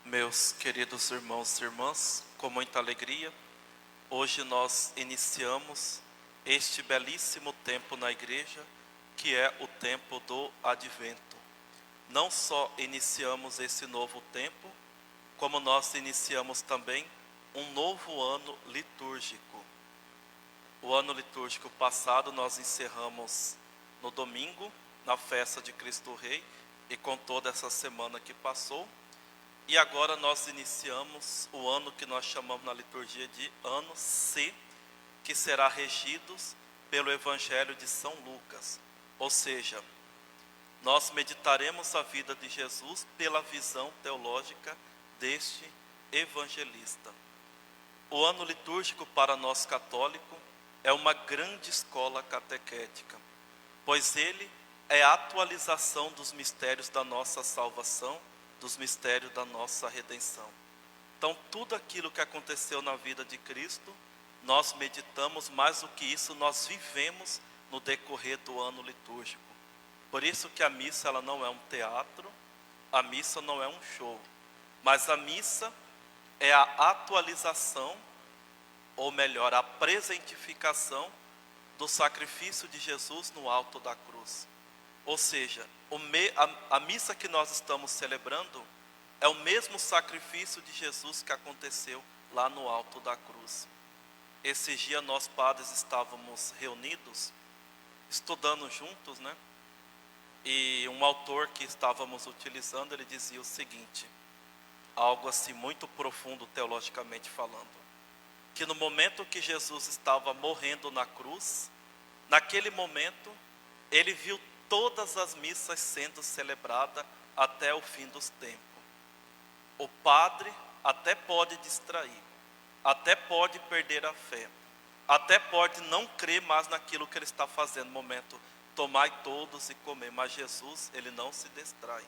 Meus queridos irmãos e irmãs, com muita alegria, hoje nós iniciamos este belíssimo tempo na igreja, que é o tempo do Advento. Não só iniciamos esse novo tempo, como nós iniciamos também um novo ano litúrgico. O ano litúrgico passado nós encerramos no domingo, na festa de Cristo Rei, e com toda essa semana que passou. E agora nós iniciamos o ano que nós chamamos na liturgia de ano C, que será regido pelo Evangelho de São Lucas. Ou seja, nós meditaremos a vida de Jesus pela visão teológica deste evangelista. O ano litúrgico para nós católicos é uma grande escola catequética, pois ele é a atualização dos mistérios da nossa salvação, dos mistérios da nossa redenção. Então, tudo aquilo que aconteceu na vida de Cristo, nós meditamos, mais do que isso, nós vivemos no decorrer do ano litúrgico. Por isso que a missa ela não é um teatro, a missa não é um show, mas a missa é a atualização, ou melhor, a presentificação do sacrifício de Jesus no alto da cruz. Ou seja, a missa que nós estamos celebrando é o mesmo sacrifício de Jesus que aconteceu lá no alto da cruz. Esses dias nós padres estávamos reunidos, estudando juntos, né? E um autor que estávamos utilizando, ele dizia o seguinte, algo assim muito profundo teologicamente falando, que no momento que Jesus estava morrendo na cruz, naquele momento, ele viu todas as missas sendo celebradas até o fim dos tempos. O padre até pode distrair, até pode perder a fé, até pode não crer mais naquilo que ele está fazendo no momento, tomai todos e comer, mas Jesus, ele não se distrai.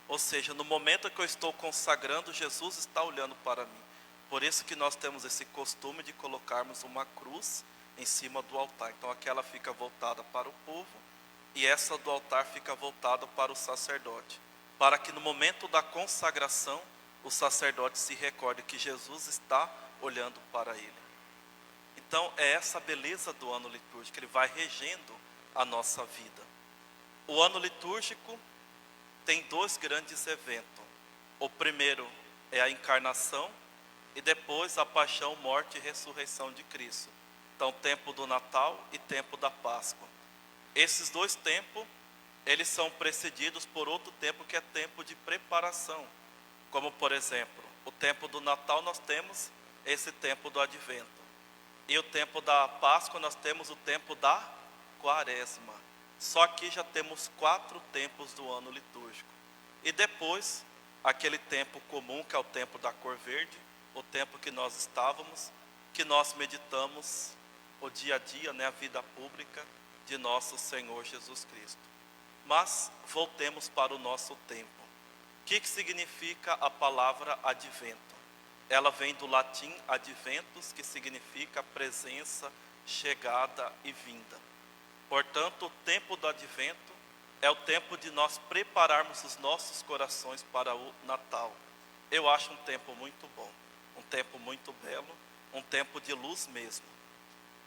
Ou seja, no momento que eu estou consagrando, Jesus está olhando para mim. Por isso que nós temos esse costume de colocarmos uma cruz em cima do altar. Então aquela fica voltada para o povo, e essa do altar fica voltada para o sacerdote, para que no momento da consagração, o sacerdote se recorde que Jesus está olhando para ele. Então é essa beleza do ano litúrgico, ele vai regendo a nossa vida. O ano litúrgico tem dois grandes eventos. O primeiro é a encarnação, e depois a paixão, morte e ressurreição de Cristo. Então tempo do Natal e tempo da Páscoa. Esses dois tempos, eles são precedidos por outro tempo que é tempo de preparação. Como por exemplo, o tempo do Natal nós temos esse tempo do Advento. E o tempo da Páscoa nós temos o tempo da Quaresma. Só que já temos 4 tempos do ano litúrgico. E depois, aquele tempo comum que é o tempo da cor verde, o tempo que nós estávamos, que nós meditamos o dia a dia, né, a vida pública de nosso Senhor Jesus Cristo. Mas voltemos para o nosso tempo. O que significa a palavra advento? Ela vem do latim adventus, que significa presença, chegada e vinda. Portanto, o tempo do advento é o tempo de nós prepararmos os nossos corações para o Natal. Eu acho um tempo muito bom, um tempo muito belo, um tempo de luz mesmo.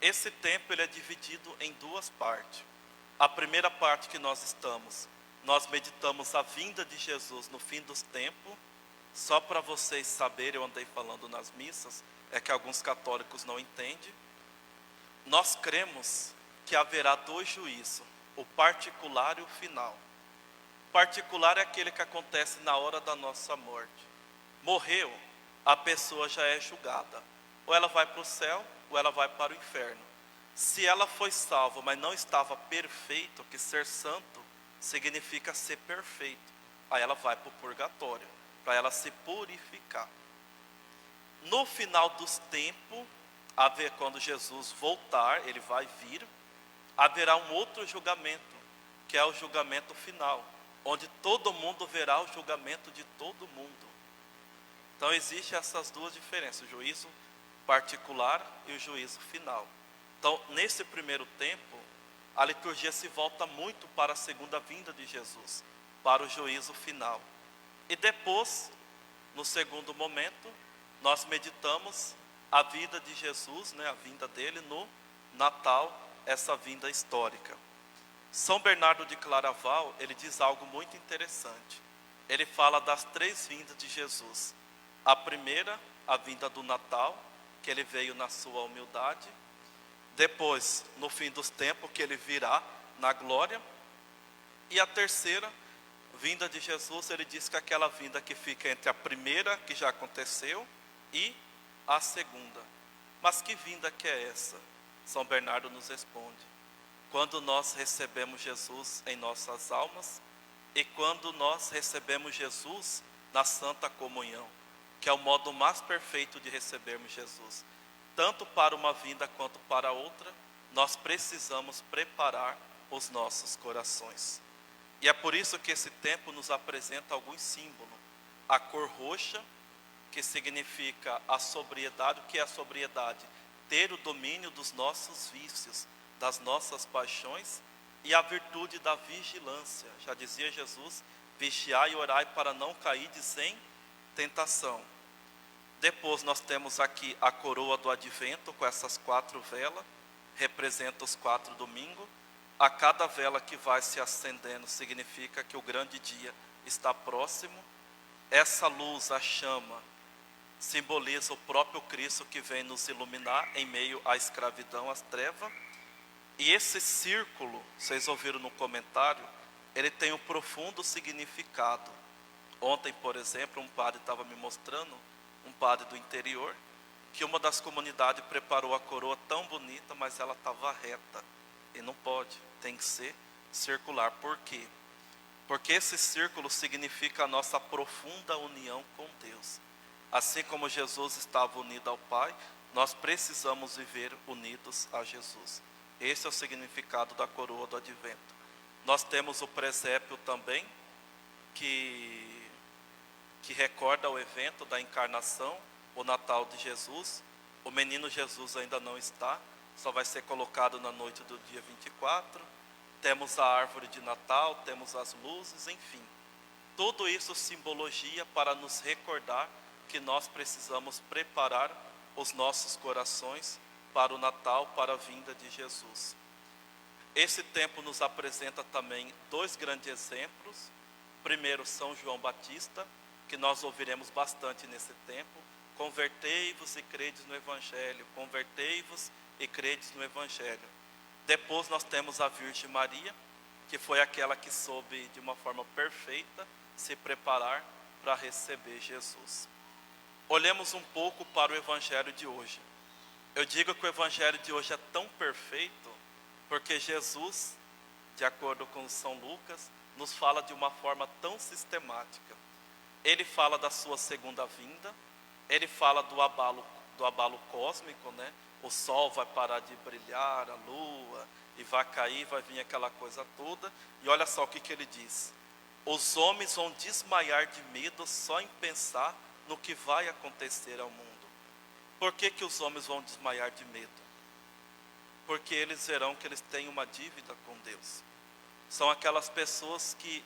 Esse tempo ele é dividido em 2 partes. A primeira parte que nós meditamos a vinda de Jesus no fim dos tempos. Só para vocês saberem, eu andei falando nas missas, é que alguns católicos não entendem. Nós cremos que haverá 2 juízos, o particular e o final. O particular é aquele que acontece na hora da nossa morte. Morreu, a pessoa já é julgada. Ou ela vai para o céu, ou ela vai para o inferno. Se ela foi salva, mas não estava perfeito, que ser santo significa ser perfeito, aí ela vai para o purgatório, para ela se purificar. No final dos tempos, quando Jesus voltar, ele vai vir, haverá um outro julgamento, que é o julgamento final, onde todo mundo verá o julgamento de todo mundo. Então existem essas 2 diferenças, o juízo particular e o juízo final. Então, nesse primeiro tempo, a liturgia se volta muito para a segunda vinda de Jesus, para o juízo final. E depois, No segundo momento, nós meditamos a vida de Jesus, né, a vinda dele no Natal, essa vinda histórica. São Bernardo de Claraval, ele diz algo muito interessante. Ele fala das três vindas de Jesus. A primeira, a vinda do Natal, que ele veio na sua humildade. Depois, no fim dos tempos, que ele virá na glória. E a terceira vinda de Jesus, ele diz que é aquela vinda que fica entre a primeira, que já aconteceu, e a segunda. Mas que vinda que é essa? São Bernardo nos responde: quando nós recebemos Jesus em nossas almas e quando nós recebemos Jesus na Santa Comunhão, que é o modo mais perfeito de recebermos Jesus. Tanto para uma vinda quanto para outra, nós precisamos preparar os nossos corações. E é por isso que esse tempo nos apresenta alguns símbolos. A cor roxa, que significa a sobriedade. O que é a sobriedade? Ter o domínio dos nossos vícios, das nossas paixões, e a virtude da vigilância. Já dizia Jesus: vigiai e orai para não cairdes em tentação. Depois nós temos aqui a coroa do advento, com essas 4 velas, representa os 4 domingos. A cada vela que vai se acendendo significa que o grande dia está próximo. Essa luz, a chama, simboliza o próprio Cristo que vem nos iluminar em meio à escravidão, às trevas. E esse círculo, vocês ouviram no comentário, ele tem um profundo significado. Ontem, por exemplo, um padre estava me mostrando, um padre do interior, que uma das comunidades preparou a coroa tão bonita, mas ela estava reta. E não pode, tem que ser circular. Por quê? Porque esse círculo significa a nossa profunda união com Deus. Assim como Jesus estava unido ao Pai, nós precisamos viver unidos a Jesus. Esse é o significado da coroa do advento. Nós temos o presépio também, que recorda o evento da encarnação, o Natal de Jesus. O menino Jesus ainda não está, só vai ser colocado na noite do dia 24. Temos a árvore de Natal, temos as luzes, enfim. Tudo isso simbologia para nos recordar que nós precisamos preparar os nossos corações para o Natal, para a vinda de Jesus. Esse tempo nos apresenta também 2 grandes exemplos. Primeiro, São João Batista, que nós ouviremos bastante nesse tempo. Convertei-vos e credes no Evangelho, convertei-vos e credes no Evangelho. Depois nós temos a Virgem Maria, que foi aquela que soube de uma forma perfeita se preparar para receber Jesus. Olhemos um pouco para o Evangelho de hoje. Eu digo que o Evangelho de hoje é tão perfeito, porque Jesus, de acordo com São Lucas, nos fala de uma forma tão sistemática. Ele fala da sua segunda vinda, ele fala do abalo cósmico, né? O sol vai parar de brilhar, a lua, e vai cair, vai vir aquela coisa toda. E olha só o que ele diz: os homens vão desmaiar de medo só em pensar no que vai acontecer ao mundo. Por que os homens vão desmaiar de medo? Porque eles verão que eles têm uma dívida com Deus. São aquelas pessoas que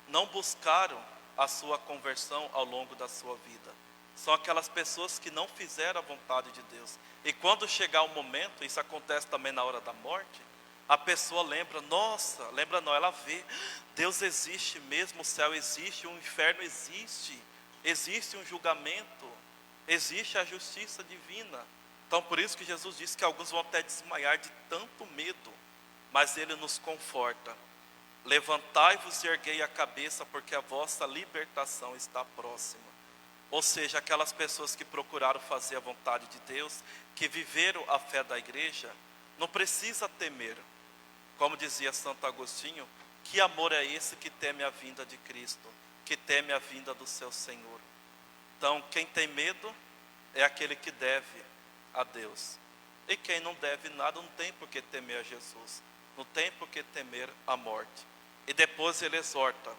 não buscaram a sua conversão ao longo da sua vida. São aquelas pessoas que não fizeram a vontade de Deus. E quando chegar o momento, isso acontece também na hora da morte, a pessoa lembra, nossa, lembra não, ela vê, Deus existe mesmo, o céu existe, o inferno existe, existe um julgamento, existe a justiça divina. Então por isso que Jesus disse que alguns vão até desmaiar de tanto medo, mas Ele nos conforta. Levantai-vos e erguei a cabeça, porque a vossa libertação está próxima. Ou seja, aquelas pessoas que procuraram fazer a vontade de Deus, que viveram a fé da igreja, não precisa temer. Como dizia Santo Agostinho, que amor é esse que teme a vinda de Cristo, que teme a vinda do seu Senhor? Então, quem tem medo é aquele que deve a Deus. E quem não deve nada não tem por que temer a Jesus, não tem por que temer a morte. E depois ele exorta: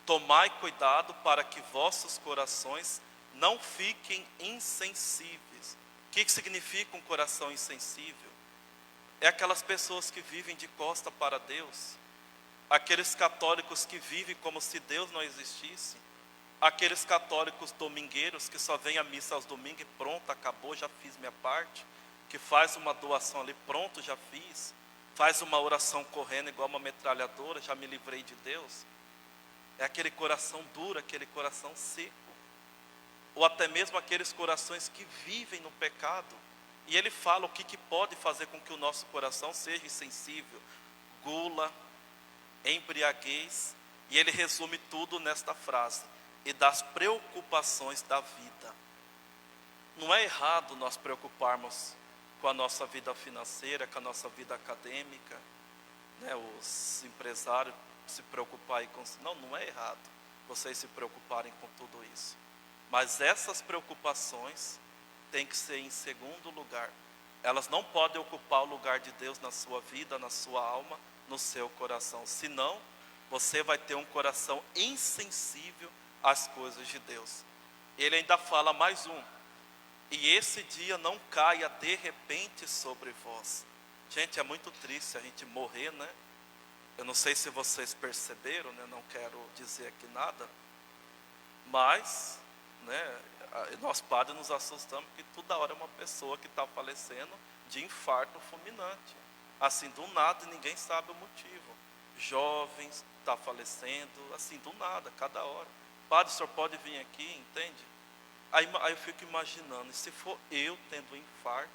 tomai cuidado para que vossos corações não fiquem insensíveis. O que significa um coração insensível? É aquelas pessoas que vivem de costa para Deus, aqueles católicos que vivem como se Deus não existisse, Aqueles católicos domingueiros que só vêm à missa aos domingos e pronto, acabou, já fiz minha parte. Que faz uma doação ali, pronto, já fiz. Faz uma oração correndo igual uma metralhadora, já me livrei de Deus. É aquele coração duro, aquele coração seco. Ou até mesmo aqueles corações que vivem no pecado. E ele fala o que pode fazer com que o nosso coração seja insensível. Gula, embriaguez. E ele resume tudo nesta frase: e das preocupações da vida. Não é errado nós preocuparmos com a nossa vida financeira, com a nossa vida acadêmica, né? Os empresários se preocuparem com isso. Não é errado vocês se preocuparem com tudo isso. Mas essas preocupações têm que ser em segundo lugar. Elas não podem ocupar o lugar de Deus na sua vida, na sua alma, no seu coração. Senão, você vai ter um coração insensível às coisas de Deus. Ele ainda fala mais um: e esse dia não caia de repente sobre vós. Gente, é muito triste a gente morrer, né? Eu não sei se vocês perceberam, né? Não quero dizer aqui nada, mas, né, nós padres nos assustamos porque toda hora é uma pessoa que está falecendo de infarto fulminante. Assim, do nada, e ninguém sabe o motivo. Jovens está falecendo, assim, do nada, cada hora. Padre, o senhor pode vir aqui, entende? Aí eu fico imaginando, e se for eu tendo um infarto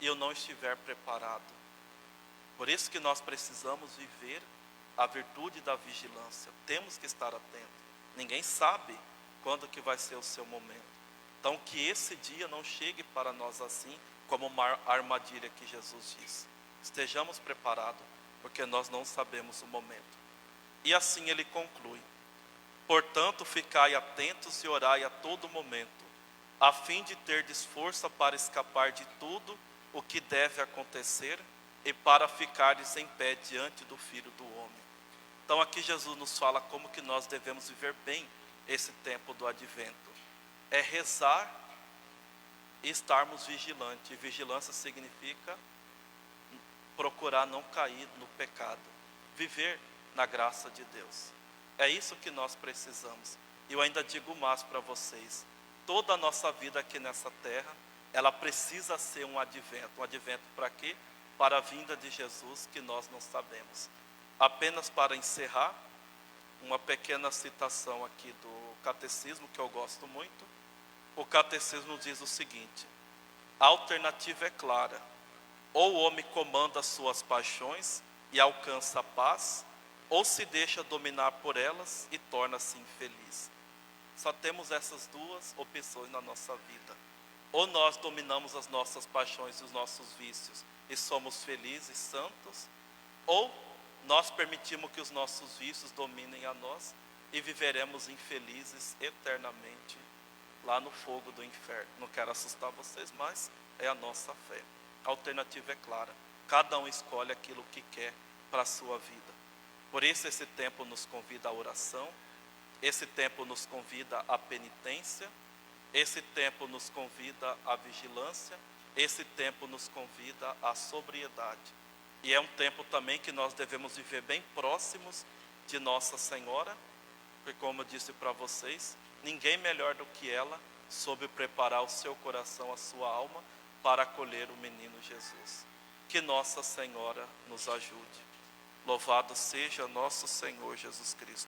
e eu não estiver preparado? Por isso que nós precisamos viver a virtude da vigilância. Temos que estar atentos. Ninguém sabe quando que vai ser o seu momento. Então que esse dia não chegue para nós assim, como uma armadilha que Jesus disse. Estejamos preparados, porque nós não sabemos o momento. E assim ele conclui: portanto, ficai atentos e orai a todo momento, a fim de terdes força para escapar de tudo o que deve acontecer e para ficares em pé diante do Filho do Homem. Então aqui Jesus nos fala como que nós devemos viver bem esse tempo do advento. É rezar e estarmos vigilantes. E vigilância significa procurar não cair no pecado, viver na graça de Deus. É isso que nós precisamos. E eu ainda digo mais para vocês: toda a nossa vida aqui nessa terra, ela precisa ser um advento. Um advento para quê? Para a vinda de Jesus, que nós não sabemos. Apenas para encerrar, uma pequena citação aqui do catecismo, que eu gosto muito. O catecismo diz o seguinte: a alternativa é clara. Ou o homem comanda as suas paixões e alcança a paz, ou se deixa dominar por elas e torna-se infeliz. Só temos essas duas opções na nossa vida. Ou nós dominamos as nossas paixões e os nossos vícios e somos felizes e santos, ou nós permitimos que os nossos vícios dominem a nós e viveremos infelizes eternamente lá no fogo do inferno. Não quero assustar vocês, mas é a nossa fé. A alternativa é clara. Cada um escolhe aquilo que quer para a sua vida. Por isso esse tempo nos convida à oração, esse tempo nos convida à penitência, esse tempo nos convida à vigilância, esse tempo nos convida à sobriedade. E é um tempo também que nós devemos viver bem próximos de Nossa Senhora, porque como eu disse para vocês, ninguém melhor do que ela soube preparar o seu coração, a sua alma, para acolher o menino Jesus. Que Nossa Senhora nos ajude. Louvado seja nosso Senhor Jesus Cristo.